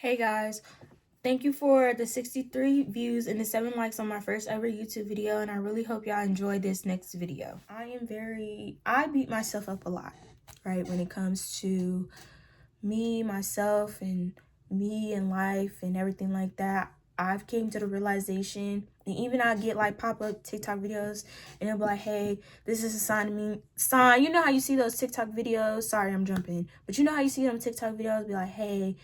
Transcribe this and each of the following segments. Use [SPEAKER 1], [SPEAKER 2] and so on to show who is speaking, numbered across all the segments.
[SPEAKER 1] Hey guys, thank you for the 63 views and the 7 likes on my first ever YouTube video, and I really hope y'all enjoy this next video. I beat myself up a lot, right? When it comes to myself, and me and life and everything like that. I've came to the realization, and even I get like pop-up TikTok videos and it'll be like, hey, this is a sign. You know how you see those TikTok videos? Sorry, I'm jumping. But you know how you see them TikTok videos be like, hey,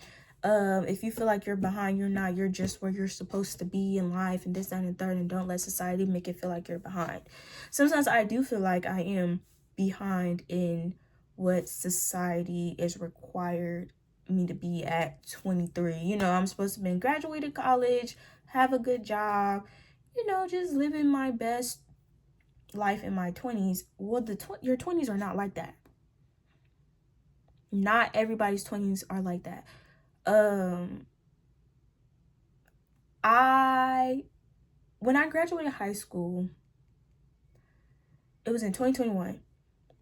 [SPEAKER 1] if you feel like you're behind, you're not. You're just where you're supposed to be in life, and this, that, and the third, and don't let society make it feel like you're behind. Sometimes I do feel like I am behind in what society is required me to be at 23. You know, I'm supposed to be graduated college, have a good job, just living my best life in my 20s. Well, your 20s are not like that. Not everybody's 20s are like that. When I graduated high school, it was in 2021.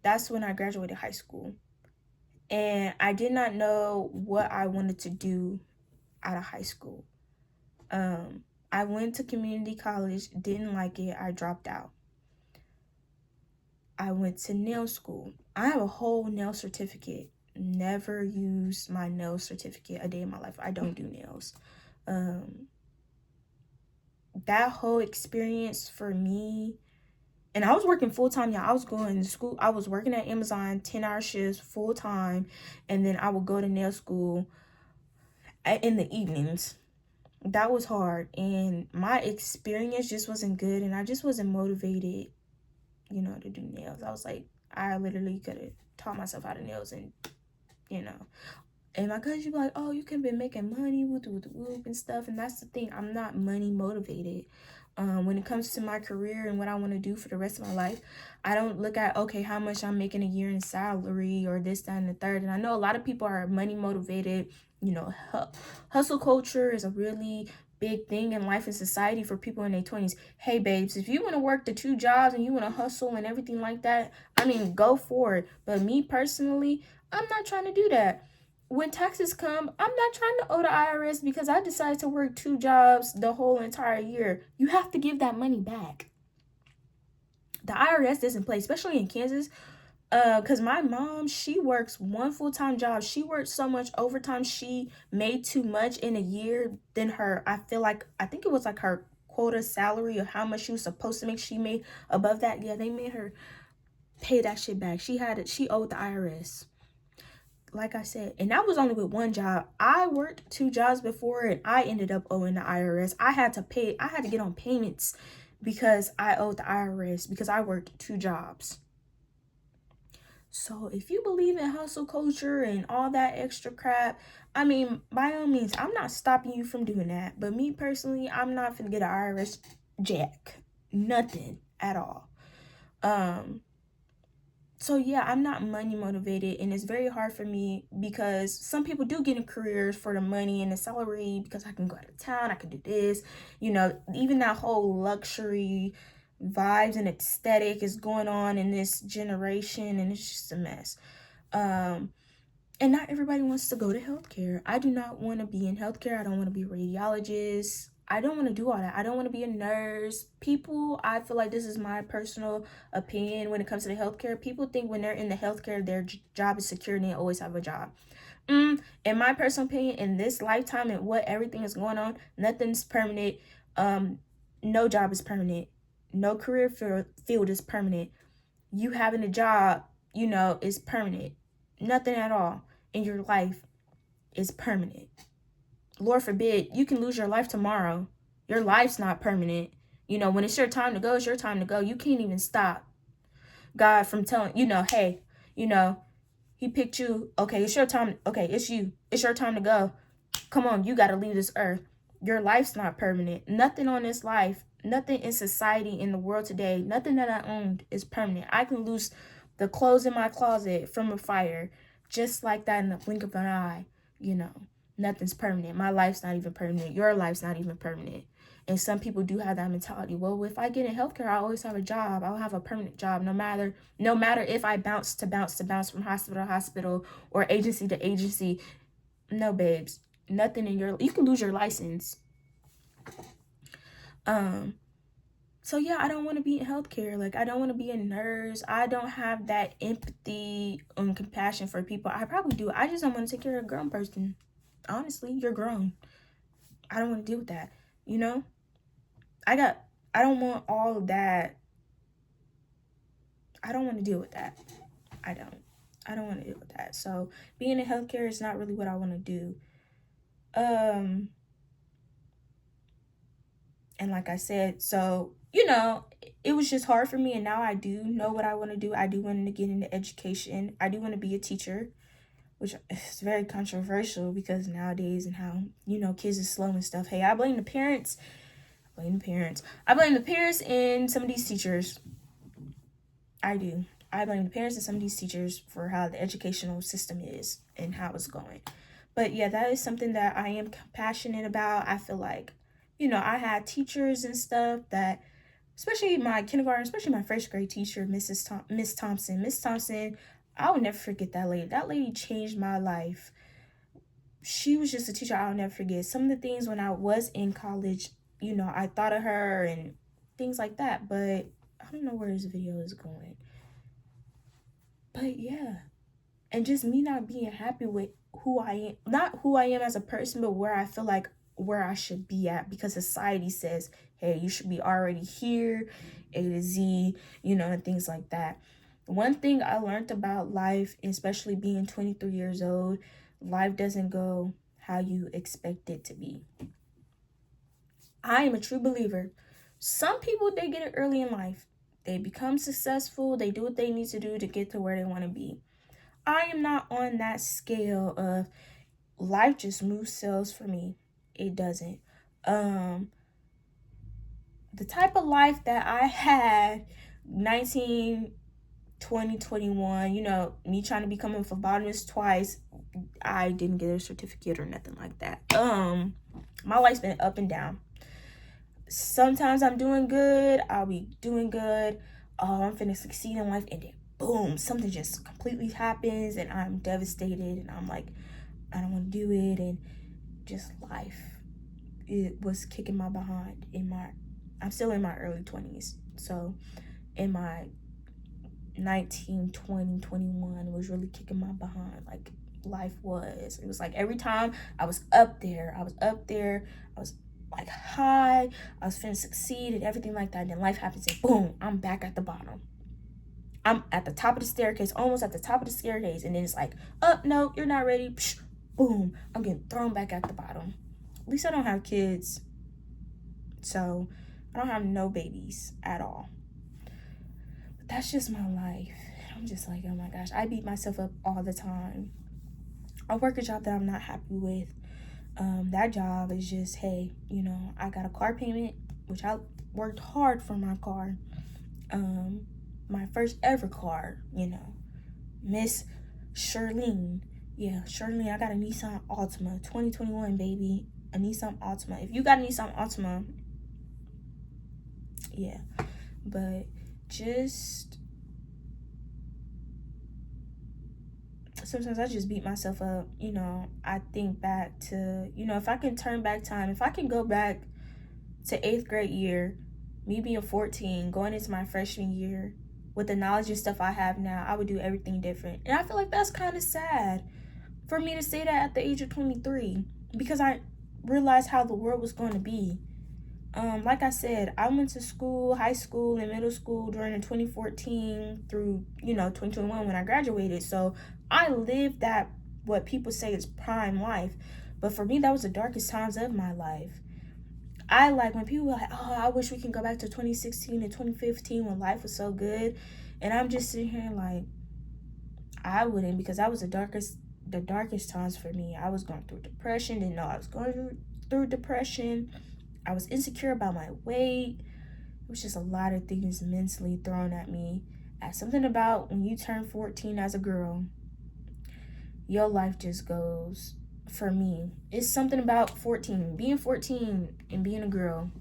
[SPEAKER 1] That's when I graduated high school. And I did not know what I wanted to do out of high school. I went to community college, didn't like it, I dropped out. I went to nail school. I have a whole nail certificate. Never used my nail certificate a day in my life. I don't do nails. That whole experience for me, and I was working full-time, y'all. I was going to school. I was working at Amazon 10-hour shifts full-time, and then I would go to nail school in the evenings. That was hard, and my experience just wasn't good, and I just wasn't motivated, to do nails. I was like, I literally could have taught myself how to nails, and and my cousin, she'd be like, oh, you could have been making money with whoop and stuff. And that's the thing, I'm not money motivated. When it comes to my career and what I want to do for the rest of my life, I don't look at, okay, how much I'm making a year in salary or this, that, and the third. And I know a lot of people are money motivated. Hustle culture is a really big thing in life and society for people in their 20s. Hey, babes, if you want to work the 2 jobs and you want to hustle and everything like that, I mean, go for it. But me personally, I'm not trying to do that. When taxes come, I'm not trying to owe the IRS because I decided to work 2 jobs the whole entire year. You have to give that money back. The IRS doesn't play, especially in Kansas. Because my mom, she works 1 full-time job. She worked so much overtime. She made too much in a year than I think it was like her quota salary or how much she was supposed to make. She made above that. Yeah, they made her pay that shit back. She owed the IRS. Like I said, and that was only with 1 job. I worked 2 jobs before, and I ended up owing the IRS. I had to get on payments because I owed the IRS because I worked 2 jobs. So if you believe in hustle culture and all that extra crap, I mean, by all means, I'm not stopping you from doing that. But me personally, I'm not finna get an IRS jack. Nothing at all. So yeah, I'm not money motivated, and it's very hard for me because some people do get in careers for the money and the salary because I can go out of town, I can do this, even that whole luxury vibes and aesthetic is going on in this generation, and it's just a mess. And not everybody wants to go to healthcare. I do not want to be in healthcare. I don't want to be a radiologist. I don't want to do all that. I don't want to be a nurse. I feel like this is my personal opinion when it comes to the healthcare. People think when they're in the healthcare, their job is secure and they always have a job. In my personal opinion, in this lifetime and what everything is going on, nothing's permanent. No job is permanent. No career field is permanent. You having a job, is permanent. Nothing at all in your life is permanent. Lord forbid, you can lose your life tomorrow. Your life's not permanent. When it's your time to go, it's your time to go. You can't even stop God from telling, hey, he picked you. Okay, it's your time. Okay, it's you. It's your time to go. Come on, you got to leave this earth. Your life's not permanent. Nothing on this life, nothing in society, in the world today, nothing that I owned is permanent. I can lose the clothes in my closet from a fire just like that in the blink of an eye. Nothing's permanent. My life's not even permanent. Your life's not even permanent. And some people do have that mentality. Well, if I get in healthcare, I always have a job. I'll have a permanent job no matter if I bounce from hospital to hospital or agency to agency. No, babes. nothing in your, you can lose your license. So yeah, I don't want to be in healthcare. Like, I don't want to be a nurse. I don't have that empathy and compassion for people. I probably do. I just don't want to take care of a grown person. Honestly, you're grown. I don't want to deal with that. You know? I don't want all of that. I don't want to deal with that. I don't want to deal with that. So being in healthcare is not really what I want to do. And like I said, so, you know, it was just hard for me, and now I do know what I want to do. I do want to get into education. I do want to be a teacher, which is very controversial because nowadays and how, you know, kids is slow and stuff. Hey, I blame the parents. I blame the parents and some of these teachers. I do. I blame the parents and some of these teachers for how the educational system is and how it's going. But yeah, that is something that I am passionate about. I feel like, you know, I had teachers and stuff that, especially my kindergarten, especially my first grade teacher, Miss Thompson. Miss Thompson, I will never forget that lady. That lady changed my life. She was just a teacher I'll never forget. Some of the things when I was in college, you know, I thought of her and things like that. But I don't know where this video is going. But yeah. And just me not being happy with who I am, not who I am as a person, but where I feel like where I should be at, because society says, hey, you should be already here, A to Z, you know, and things like that. One thing I learned about life, especially being 23 years old, life doesn't go how you expect it to be. I am a true believer. Some people, they get it early in life. They become successful. They do what they need to do to get to where they want to be. I am not on that scale of life just moves cells for me. It doesn't. The type of life that I had 19, 20, 21, you know, me trying to become a phlebotomist twice, I didn't get a certificate or nothing like that. My life's been up and down. Sometimes I'm doing good. I'll be doing good. Oh, I'm finna succeed in life, and then boom, something just completely happens and I'm devastated and I'm like, I don't want to do it, and just life, it was kicking my behind I'm still in my early 20s, so in my 19, 20, 21, it was really kicking my behind. Like, life it was like every time I was up there, I was like high, I was finna succeed and everything like that, and then life happens and boom, I'm back at the bottom. I'm at the top of the staircase, almost at the top of the staircase, and then it's like, oh, no, you're not ready. Psh, boom, I'm getting thrown back at the bottom. At least I don't have kids, so I don't have no babies at all. But that's just my life. I'm just like, oh my gosh, I beat myself up all the time. I work a job that I'm not happy with. That job is just, hey, you know, I got a car payment, which I worked hard for my car. My first ever car, you know, Miss Shirlene. Yeah, Shirlene, I got a Nissan Altima, 2021, baby. A Nissan Altima. If you got a Nissan Altima, yeah. But just, sometimes I just beat myself up, you know. I think back to, you know, if I can turn back time, if I can go back to 8th grade year, me being 14, going into my freshman year, with the knowledge and stuff I have now, I would do everything different. And I feel like that's kind of sad for me to say that at the age of 23, because I realized how the world was going to be. Like I said, I went to school, high school and middle school during the 2014 through, you know, 2021 when I graduated. So I lived that, what people say is prime life. But for me, that was the darkest times of my life. I like when people are like, oh, I wish we can go back to 2016 and 2015 when life was so good. And I'm just sitting here like, I wouldn't, because that was the darkest times for me. I was going through depression, didn't know I was going through depression. I was insecure about my weight. It was just a lot of things mentally thrown at me. As something about when you turn 14 as a girl, your life just goes, for me, it's something about 14, being 14 and being a girl.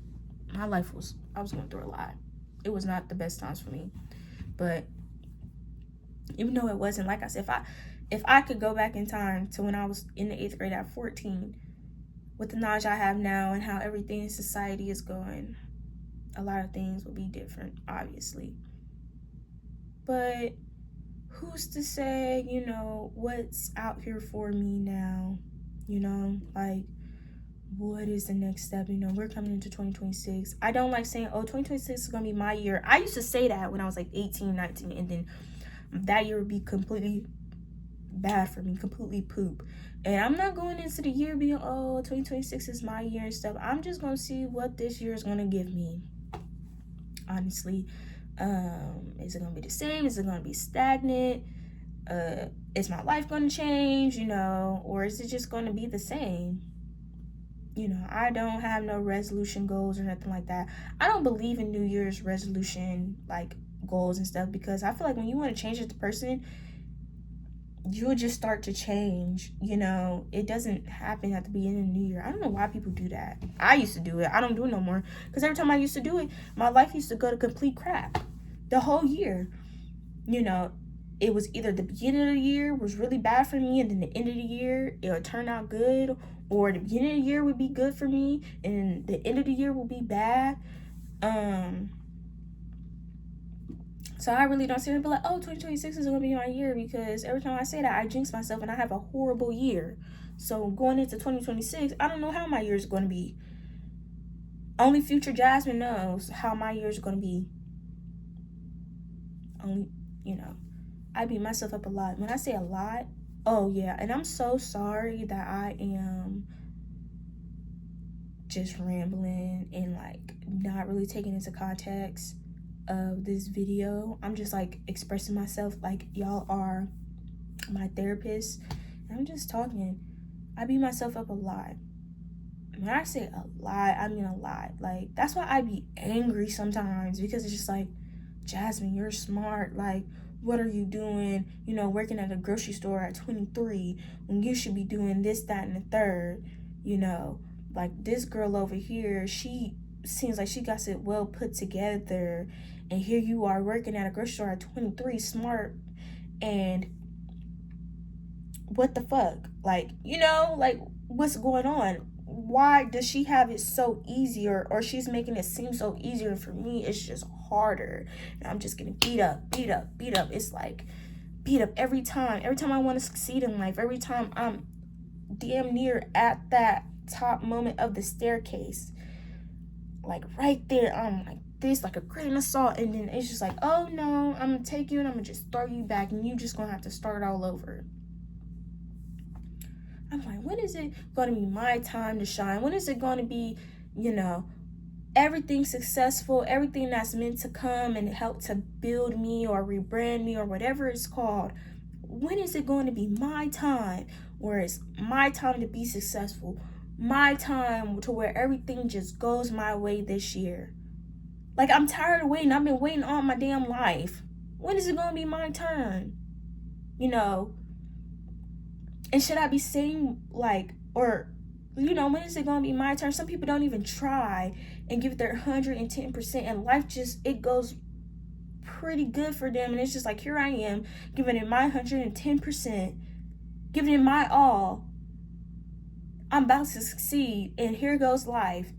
[SPEAKER 1] My life was, I was going through a lot. It was not the best times for me. But even though it wasn't, like I said, if I could go back in time to when I was in the 8th grade at 14, with the knowledge I have now and how everything in society is going, a lot of things will be different, obviously. But who's to say, what's out here for me now? Like, what is the next step? We're coming into 2026. I don't like saying, 2026 is going to be my year. I used to say that when I was like 18, 19, and then that year would be completely bad for me, completely poop. And I'm not going into the year being, 2026 is my year and stuff. I'm just going to see what this year is going to give me, honestly. Is it going to be the same? Is it going to be stagnant? Is my life going to change, or is it just going to be the same? I don't have no resolution goals or nothing like that. I don't believe in New Year's resolution, like, goals and stuff, because I feel like when you want to change as a person, you'll just start to change. It doesn't happen at the beginning of the new year. I don't know why people do that. I used to do it. I don't do it no more, because every time I used to do it, my life used to go to complete crap the whole year. It was either the beginning of the year was really bad for me, and then the end of the year it would turn out good, or the beginning of the year would be good for me and the end of the year will be bad. So I really don't sit here and be like, 2026 is going to be my year, because every time I say that, I jinx myself and I have a horrible year. So going into 2026, I don't know how my year is going to be. Only future Jasmine knows how my year is going to be. Only, I beat myself up a lot. When I say a lot, and I'm so sorry that I am just rambling and like not really taking into context of this video. I'm just like expressing myself like y'all are my therapist. I'm just talking. I beat myself up a lot. When I say a lot, I mean a lot. Like, that's why I be angry sometimes, because it's just like, Jasmine, you're smart. Like, what are you doing, working at a grocery store at 23 when you should be doing this, that, and the third? Like, this girl over here, she seems like she got it well put together, and here you are working at a grocery store at 23, smart, and what the fuck? Like, like, what's going on? Why does she have it so easier, or she's making it seem so easier? For me, it's just harder, and I'm just getting beat up. It's like beat up every time I want to succeed in life, every time I'm damn near at that top moment of the staircase, like right there, I'm like this, like a grain of salt, and then it's just like, oh no, I'm gonna take you and I'm gonna just throw you back, and you just gonna have to start all over. I'm like, when is it going to be my time to shine? When is it going to be, everything successful, everything that's meant to come and help to build me or rebrand me or whatever it's called? When is it going to be my time where it's my time to be successful? My time to where everything just goes my way this year? Like, I'm tired of waiting. I've been waiting all my damn life. When is it going to be my turn? And should I be saying, like, or, when is it going to be my turn? Some people don't even try and give their 110%, and life just, it goes pretty good for them. And it's just like, here I am, giving it my 110%, giving it my all. I'm about to succeed, and here goes life,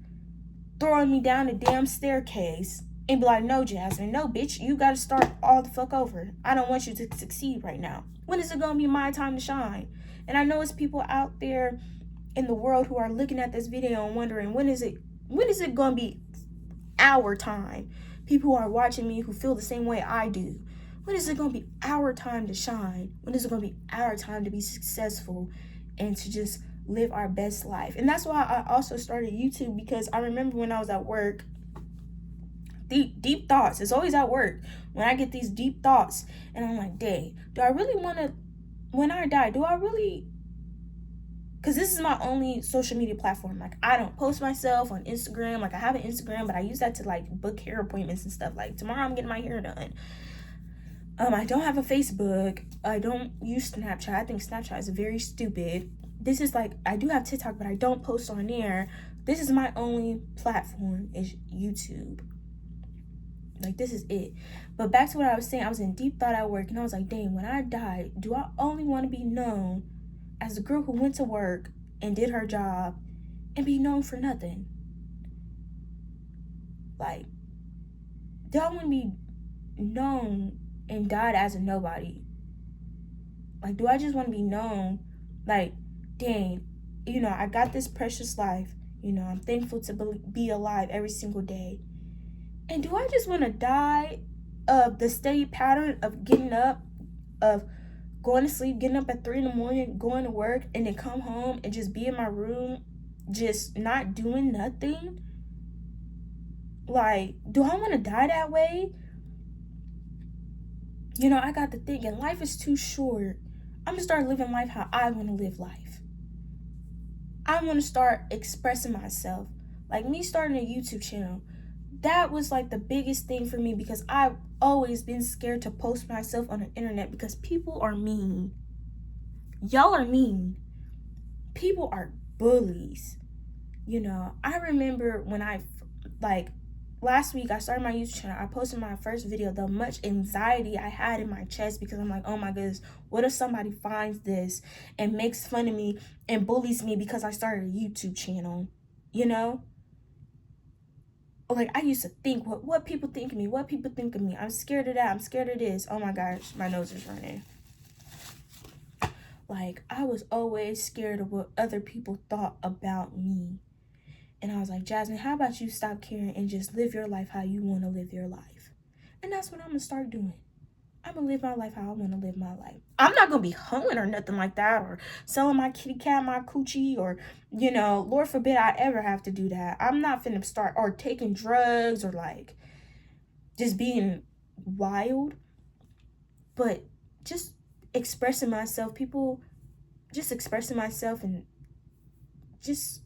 [SPEAKER 1] throwing me down the damn staircase, and be like, no, Jasmine, no, bitch, you got to start all the fuck over. I don't want you to succeed right now. When is it going to be my time to shine? And I know it's people out there in the world who are looking at this video and wondering, when is it going to be our time? People who are watching me who feel the same way I do. When is it going to be our time to shine? When is it going to be our time to be successful and to just live our best life? And that's why I also started YouTube, because I remember when I was at work, deep thoughts. It's always at work when I get these deep thoughts, and I'm like, dang, do I really want to, when I die, do I really, because this is my only social media platform. Like, I don't post myself on Instagram. Like, I have an Instagram, but I use that to like book hair appointments and stuff. Like, tomorrow I'm getting my hair done. I don't have a Facebook. I don't use Snapchat. I think Snapchat is very stupid. This is like, I do have TikTok, but I don't post on there. This is my only platform, is YouTube. Like, this is it. But back to what I was saying, I was in deep thought at work, and I was like, dang, when I die, do I only want to be known as the girl who went to work and did her job and be known for nothing? Like, do I want to be known and died as a nobody? Like, do I just want to be known, like, dang, I got this precious life. I'm thankful to be alive every single day. And do I just want to die of the steady pattern of getting up, of going to sleep, getting up at 3 in the morning, going to work, and then come home and just be in my room, just not doing nothing? Like, do I want to die that way? I got to thinking, life is too short. I'm going to start living life how I want to live life. I want to start expressing myself. Like, me starting a YouTube channel, that was like the biggest thing for me, because I've always been scared to post myself on the internet because people are mean. Y'all are mean. People are bullies. I remember when last week I started my YouTube channel. I posted my first video, the much anxiety I had in my chest, because I'm like, oh my goodness, what if somebody finds this and makes fun of me and bullies me because I started a YouTube channel? Like, I used to think, what people think of me, I'm scared of that, I'm scared of this. Oh my gosh, my nose is running. Like, I was always scared of what other people thought about me. And I was like, Jasmine, how about you stop caring and just live your life how you want to live your life? And that's what I'm going to start doing. I'm going to live my life how I want to live my life. I'm not going to be hoeing or nothing like that, or selling my kitty cat, my coochie, or, Lord forbid I ever have to do that. I'm not finna start, or taking drugs, or like just being wild. But just expressing myself, just expressing myself, and just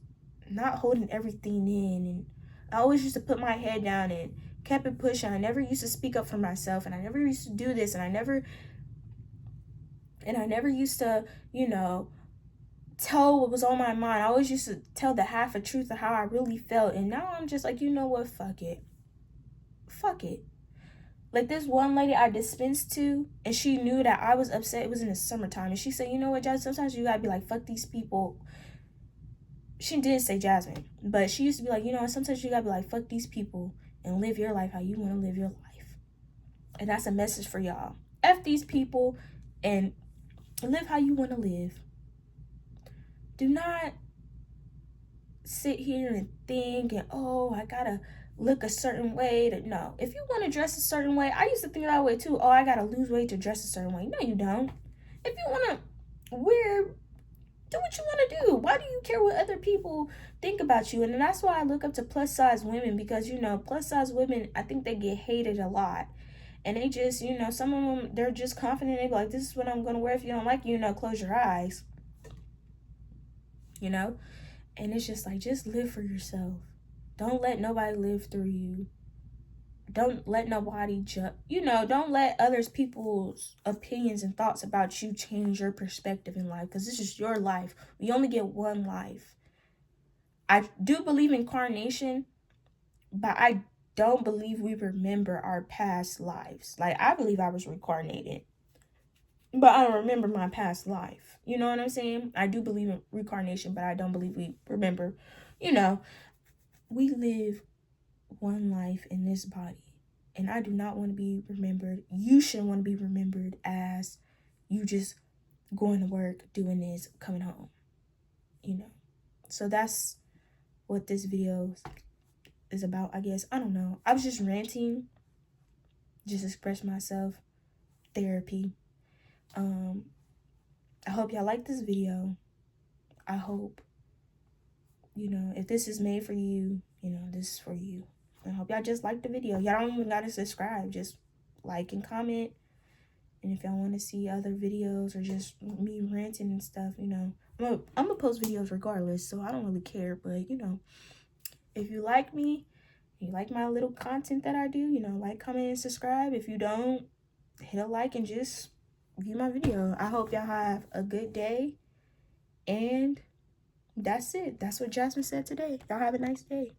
[SPEAKER 1] not holding everything in. And I always used to put my head down and kept it pushing. I never used to speak up for myself, and I never used to do this, and I never used to, tell what was on my mind. I always used to tell the half of truth of how I really felt. And now I'm just like, you know what, fuck it. Like, this one lady I dispensed to, and she knew that I was upset. It was in the summertime, and she said, you know what, Jasmine, sometimes you gotta be like, fuck these people. She didn't say Jasmine, but she used to be like, sometimes you gotta be like, fuck these people and live your life how you want to live your life. And that's a message for y'all. F these people and live how you want to live. Do not sit here and think, and I gotta look a certain way. No, if you want to dress a certain way, I used to think that way too. Oh, I gotta lose weight to dress a certain way. No, you don't. If you want to do what you want to do. Why do you care what other people think about you? And that's why I look up to plus size women, because plus size women, I think they get hated a lot. And they just, some of them, they're just confident. They be like, this is what I'm gonna wear. If you don't like it, close your eyes. And it's just like, just live for yourself. Don't let nobody live through you. Don't let nobody don't let people's opinions and thoughts about you change your perspective in life, because this is your life. We only get one life. I do believe in incarnation, but I don't believe we remember our past lives. Like, I believe I was reincarnated, but I don't remember my past life. You know what I'm saying? I do believe in reincarnation, but I don't believe we remember. We live one life in this body, and I do not want to be remembered. You shouldn't want to be remembered as you just going to work, doing this, coming home. So that's what this video is about, I guess. I don't know. I was just ranting, just express myself, therapy. I hope y'all like this video. I hope, if this is made for you, this is for you. I hope y'all just like the video. Y'all don't even gotta subscribe. Just like and comment. And if y'all want to see other videos or just me ranting and stuff, I'm gonna post videos regardless, so I don't really care. But if you like me, you like my little content that I do, like, comment, and subscribe. If you don't, hit a like and just view my video. I hope y'all have a good day, and that's it. That's what Jasmine said today. Y'all have a nice day.